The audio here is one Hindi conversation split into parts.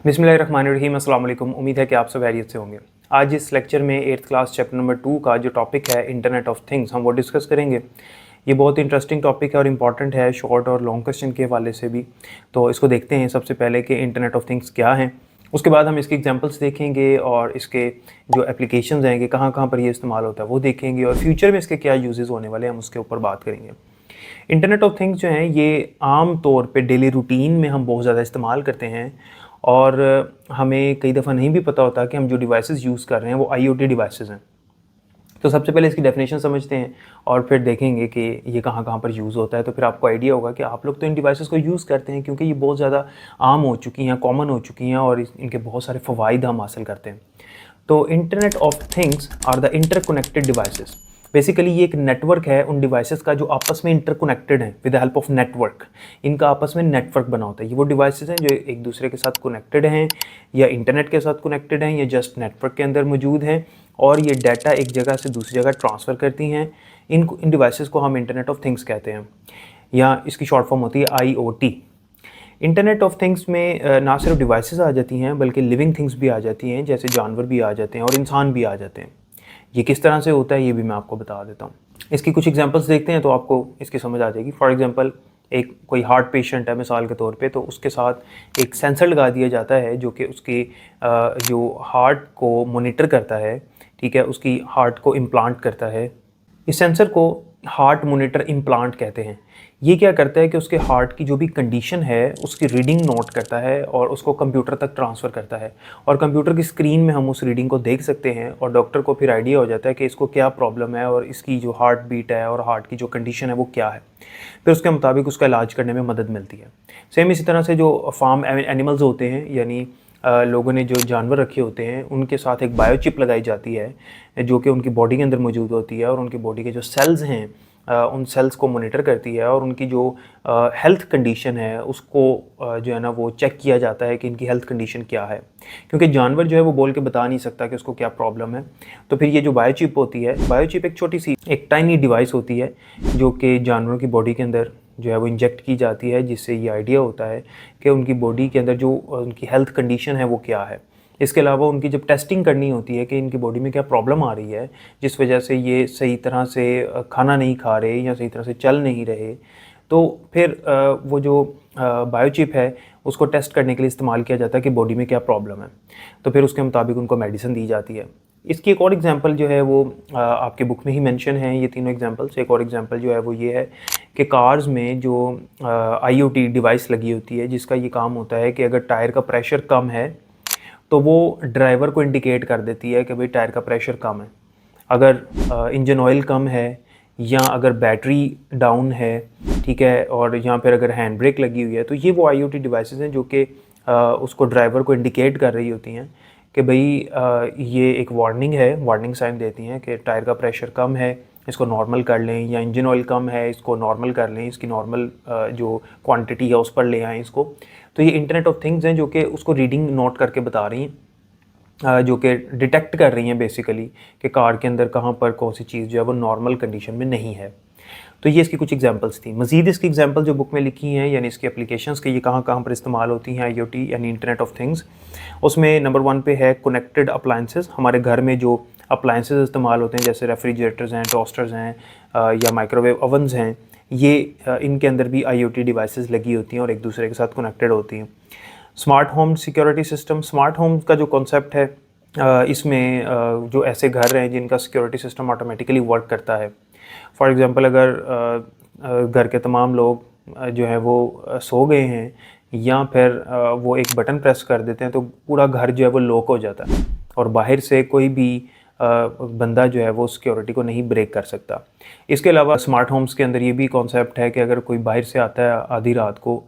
बिस्मिल्लाहिर्रहमानिर्रहीम। अस्सलाम वालेकुम। उम्मीद है कि आप सब खैरियत से होंगे। आज इस लेक्चर में 8th क्लास चैप्टर नंबर 2 का जो टॉपिक है इंटरनेट ऑफ थिंग्स, हम वो डिस्कस करेंगे। ये बहुत इंटरेस्टिंग टॉपिक है और इम्पॉर्टेंट है शॉर्ट और लॉन्ग क्वेश्चन के हवाले से भी। तो इसको देखते हैं सबसे पहले कि इंटरनेट ऑफ थिंग्स क्या है। उसके बाद हम इसके एग्जांपल्स देखेंगे और इसके जो एप्लीकेशंस हैं कि कहाँ कहाँ पर ये इस्तेमाल होता है वो देखेंगे, और फ्यूचर में इसके क्या यूजेस होने वाले हैं हम उसके ऊपर बात करेंगे। इंटरनेट ऑफ थिंग्स जो हैं ये आम तौर पे डेली रूटीन में हम बहुत ज़्यादा इस्तेमाल करते हैं, और हमें कई दफ़ा नहीं भी पता होता कि हम जो डिवाइसेस यूज़ कर रहे हैं वो आईओटी डिवाइसेस हैं। तो सबसे पहले इसकी डेफिनेशन समझते हैं और फिर देखेंगे कि ये कहाँ कहाँ पर यूज़ होता है। तो फिर आपको आइडिया होगा कि आप लोग तो इन डिवाइसेस को यूज़ करते हैं क्योंकि ये बहुत ज़्यादा आम हो चुकी हैं, कॉमन हो चुकी हैं, और इनके बहुत सारे फ़वाइद हम हासिल करते हैं। तो internet of things are the interconnected devices. Basically ये एक नेटवर्क है उन डिवाइसेस का जो आपस में इंटरकनेक्टेड हैं with the help of network. इनका आपस में नेटवर्क बना होता है। ये वो डिवाइसेस हैं जो एक दूसरे के साथ कनेक्टेड हैं, या इंटरनेट के साथ कनेक्टेड हैं, या जस्ट नेटवर्क के अंदर मौजूद हैं, और ये डाटा एक जगह से दूसरी जगह ट्रांसफ़र करती हैं। इन डिवाइसेस को हम इंटरनेट ऑफ थिंग्स कहते हैं, या इसकी शॉर्ट फॉर्म होती है IoT। इंटरनेट ऑफ थिंग्स में ना सिर्फ डिवाइसेस आ जाती हैं बल्कि लिविंग थिंग्स भी आ जाती हैं, जैसे जानवर भी आ जाते हैं और इंसान भी आ जाते हैं। ये किस तरह से होता है ये भी मैं आपको बता देता हूँ। इसकी कुछ एग्जांपल्स देखते हैं तो आपको इसकी समझ आ जाएगी। फॉर एग्जांपल, एक कोई हार्ट पेशेंट है मिसाल के तौर पे, तो उसके साथ एक सेंसर लगा दिया जाता है जो कि उसकी जो हार्ट को मॉनिटर करता है, ठीक है, उसकी हार्ट को इम्प्लांट करता है। इस सेंसर को हार्ट मॉनिटर इम्प्लांट कहते हैं। ये क्या करता है कि उसके हार्ट की जो भी कंडीशन है उसकी रीडिंग नोट करता है और उसको कंप्यूटर तक ट्रांसफ़र करता है, और कंप्यूटर की स्क्रीन में हम उस रीडिंग को देख सकते हैं, और डॉक्टर को फिर आइडिया हो जाता है कि इसको क्या प्रॉब्लम है और इसकी जो हार्ट बीट है और हार्ट की जो कंडीशन है वो क्या है। फिर उसके मुताबिक उसका इलाज करने में मदद मिलती है। सेम इसी तरह से जो फार्म एनिमल्स होते हैं, यानी लोगों ने जो जानवर रखे होते हैं उनके साथ एक बायोचिप लगाई जाती है जो कि उनकी बॉडी के अंदर मौजूद होती है, और उनकी बॉडी के जो सेल्स हैं उन सेल्स को मॉनिटर करती है, और उनकी जो हेल्थ कंडीशन है उसको जो है ना वो चेक किया जाता है कि इनकी हेल्थ कंडीशन क्या है, क्योंकि जानवर जो है वो बोल के बता नहीं सकता कि उसको क्या प्रॉब्लम है। तो फिर ये जो बायोचिप होती है, बायोचिप एक छोटी सी एक टाइनी डिवाइस होती है जो कि जानवरों की बॉडी के अंदर जो है वो इंजेक्ट की जाती है, जिससे ये आइडिया होता है कि उनकी बॉडी के अंदर जो उनकी हेल्थ कंडीशन है वो क्या है। इसके अलावा उनकी जब टेस्टिंग करनी होती है कि इनकी बॉडी में क्या प्रॉब्लम आ रही है जिस वजह से ये सही तरह से खाना नहीं खा रहे या सही तरह से चल नहीं रहे, तो फिर वो जो बायोचिप है उसको टेस्ट करने के लिए इस्तेमाल किया जाता है कि बॉडी में क्या प्रॉब्लम है। तो फिर उसके मुताबिक उनको मेडिसिन दी जाती है। इसकी एक और एग्जांपल जो है वो आपके बुक में ही मेंशन है, ये तीनों एग्जांपल्स। एक और एग्जांपल जो है वो ये है कि कार्स में जो IoT डिवाइस लगी होती है जिसका ये काम होता है कि अगर टायर का प्रेशर कम है तो वो ड्राइवर को इंडिकेट कर देती है कि भाई टायर का प्रेशर कम है। अगर इंजन ऑयल कम है, या अगर बैटरी डाउन है, ठीक है, और यहाँ पर अगर हैंड ब्रेक लगी हुई है, तो ये वो IoT डिवाइसेस हैं जो कि उसको ड्राइवर को इंडिकेट कर रही होती हैं कि भाई ये एक वार्निंग है, वार्निंग साइन देती हैं कि टायर का प्रेशर कम है, इसको नॉर्मल कर लें, या इंजन ऑयल कम है, इसको नॉर्मल कर लें, इसकी नॉर्मल जो क्वांटिटी है उस पर ले आएँ इसको। तो ये इंटरनेट ऑफ थिंग्स हैं जो कि उसको रीडिंग नोट करके बता रही हैं, जो कि डिटेक्ट कर रही हैं बेसिकली कि कार के अंदर कहाँ पर कौन सी चीज़ जो है वो नॉर्मल कंडीशन में नहीं है। तो ये इसकी कुछ एग्जांपल्स थी। मज़ीद इसकी एग्जांपल जो बुक में लिखी हैं, यानी इसकी एप्लीकेशंस के ये कहाँ कहाँ पर इस्तेमाल होती हैं IoT यानी इंटरनेट ऑफ थिंग्स, उसमें नंबर 1 पे है कनेक्टेड अप्लायंसेस। हमारे घर में जो अप्लायंसेस इस्तेमाल होते हैं जैसे रेफ्रिजरेटर्स हैं, टोस्टर्स हैं, या माइक्रोवेव ओवन्स हैं, ये इनके अंदर भी IoT डिवाइसेस लगी होती हैं और एक दूसरे के साथ कनेक्टेड होती हैं। Smart home security system, smart home का जो कॉन्सेप्ट है इसमें जो ऐसे घर हैं जिनका सिक्योरिटी सिस्टम ऑटोमेटिकली वर्क करता है। फॉर एग्ज़ाम्पल, अगर घर के तमाम लोग जो हैं वो सो गए हैं, या फिर वो एक बटन प्रेस कर देते हैं तो पूरा घर जो है वो लॉक हो जाता है, और बाहर से कोई भी बंदा जो है वो सिक्योरिटी को नहीं ब्रेक कर सकता। इसके अलावा स्मार्ट होम्स के अंदर ये भी कॉन्सेप्ट है कि अगर कोई बाहर से आता है आधी रात को,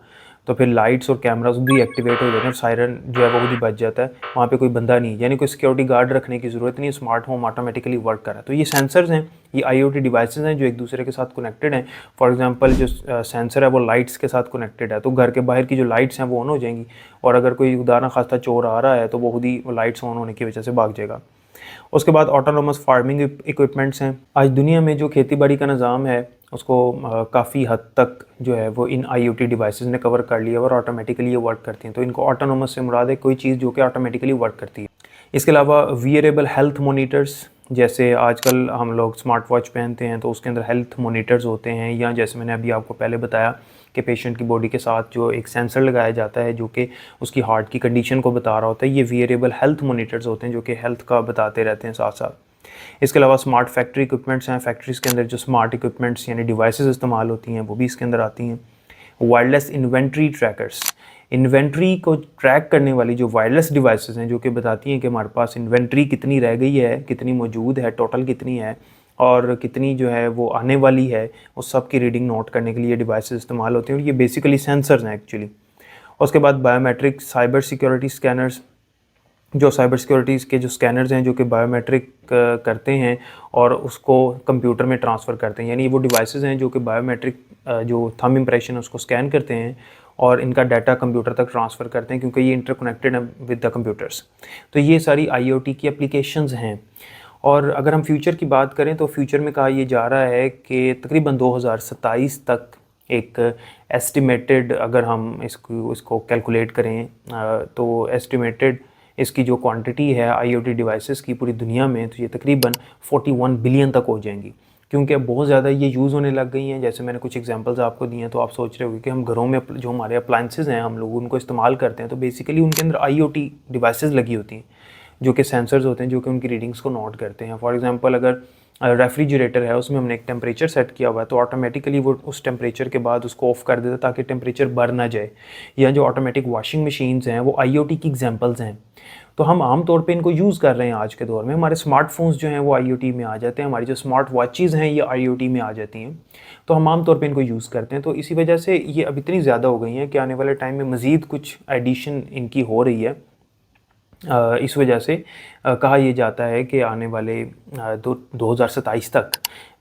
तो फिर लाइट्स और कैमरास भी एक्टिवेट हो जाते हैं, सायरन जो है वो भी बज जाता है, वहाँ पे कोई बंदा नहीं, यानी कोई सिक्योरिटी गार्ड रखने की ज़रूरत नहीं, स्मार्ट होम ऑटोमेटिकली वर्क कर रहा है। तो ये सेंसर्स हैं, ये IoT डिवाइसेस हैं जो एक दूसरे के साथ कनेक्टेड हैं। फॉर एग्जांपल, जो सेंसर है वो लाइट्स के साथ कनेक्टेड है, तो घर के बाहर की जो लाइट्स हैं वो ऑन हो जाएंगी, और अगर कोई खुदा न खास्ता चोर आ रहा है तो वो खुद ही लाइट्स ऑन होने की वजह से भाग जाएगा। उसके बाद ऑटोनोमस फार्मिंग इक्विपमेंट्स हैं। आज दुनिया में जो खेती बाड़ी का निज़ाम है उसको काफ़ी हद तक जो है वो इन IoT डिवाइसेस ने कवर कर लिया और ऑटोमेटिकली ये वर्क करती हैं। तो इनको ऑटोनोमस से मुराद है कोई चीज़ जो कि ऑटोमेटिकली वर्क करती है। इसके अलावा वियरेबल हेल्थ मोनीटर्स, जैसे आजकल हम लोग स्मार्ट वॉच पहनते हैं तो उसके अंदर हेल्थ मोनीटर्स होते हैं, या जैसे मैंने अभी आपको पहले बताया कि पेशेंट की बॉडी के साथ जो एक सेंसर लगाया जाता है जो कि उसकी हार्ट की कंडीशन को बता रहा होता है, ये वियरेबल हेल्थ मोनीटर्स होते हैं जो कि हेल्थ का बताते रहते हैं साथ साथ। इसके अलावा स्मार्ट फैक्ट्री इक्विपमेंट्स हैं, फैक्ट्रीज़ के अंदर जो स्मार्ट इक्विपमेंट्स यानी डिवाइसेस इस्तेमाल होती हैं वो भी इसके अंदर आती हैं। वायरलेस इन्वेंट्री ट्रैकर्स, इन्वेंट्री को ट्रैक करने वाली जो वायरलेस डिवाइसेस हैं जो कि बताती हैं कि हमारे पास इन्वेंट्री कितनी रह गई है, कितनी मौजूद है, टोटल कितनी है और कितनी जो है वो आने वाली है, उस सब की रीडिंग नोट करने के लिए डिवाइसेस इस्तेमाल होते हैं और ये बेसिकली सेंसर्स हैं एक्चुअली। उसके बाद बायोमेट्रिक साइबर सिक्योरिटी स्कैनर्स, जो साइबर सिक्योरिटीज़ के जो स्कैनर्स हैं जो कि बायोमेट्रिक करते हैं और उसको कंप्यूटर में ट्रांसफ़र करते हैं, यानी वो डिवाइसेस हैं जो कि बायोमेट्रिक जो थंब इम्प्रेशन है उसको स्कैन करते हैं और इनका डाटा कंप्यूटर तक ट्रांसफ़र करते हैं क्योंकि ये इंटरकनेक्टेड है विद द कंप्यूटर्स। तो ये सारी IoT की एप्लीकेशंस हैं। और अगर हम फ्यूचर की बात करें तो फ्यूचर में कहा यह जा रहा है कि तकरीबन 2027 तक एक एस्टिमेटेड, अगर हम इसको कैलकुलेट करें तो एस्टिमेटेड इसकी जो क्वांटिटी है IoT डिवाइसेस की पूरी दुनिया में, तो ये तकरीबन 41 बिलियन तक हो जाएंगी क्योंकि अब बहुत ज़्यादा ये यूज़ होने लग गई हैं। जैसे मैंने कुछ एग्जांपल्स आपको दिए हैं तो आप सोच रहे होंगे कि हम घरों में जो हमारे अप्लाइंसेस हैं हम लोग उनको इस्तेमाल करते हैं तो बेसिकली उनके अंदर IoT डिवाइसेस लगी होती हैं जो कि सेंसर्स होते हैं जो कि उनकी रीडिंग्स को नोट करते हैं। फॉर एग्जांपल अगर रेफ्रिजरेटर है उसमें हमने एक टेम्परेचर सेट किया हुआ है तो ऑटोमेटिकली वो उस टेम्परेचर के बाद उसको ऑफ़ कर देता है ताकि टेम्परेचर बढ़ ना जाए। या जो ऑटोमेटिक वॉशिंग मशीन्स हैं वो IoT की एग्जांपल्स हैं। तो हम आम तौर पे इनको यूज़ कर रहे हैं आज के दौर में। हमारे स्मार्टफोन्स जो हैं वो IoT में आ जाते हैं, हमारी जो स्मार्ट वॉचेज़ हैं ये IoT में आ जाती हैं, तो हम आम तौर पे इनको यूज़ करते हैं। तो इसी वजह से ये अब इतनी ज़्यादा हो गई हैं कि आने वाले टाइम में मज़ीद कुछ एडिशन इनकी हो रही है। इस वजह से कहा यह जाता है कि आने वाले 2027 तक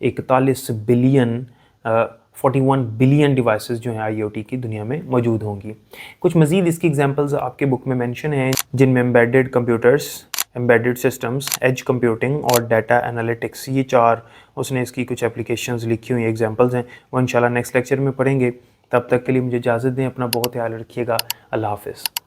41 बिलियन 41 बिलियन डिवाइसेस जो हैं IoT की दुनिया में मौजूद होंगी। कुछ मज़ीद इसकी एग्जांपल्स आपके बुक में मेंशन हैं जिनमें embedded computers, embedded systems, edge computing और डाटा एनालिटिक्स, ये 4 उसने इसकी कुछ एप्लीकेशंस लिखी हुई एग्जांपल्स हैं। वो इंशाल्लाह नेक्स्ट लेक्चर में पढ़ेंगे। तब तक के लिए मुझे इजाज़त दें, अपना बहुत ख्याल रखिएगा। अल्लाह हाफ़िज़।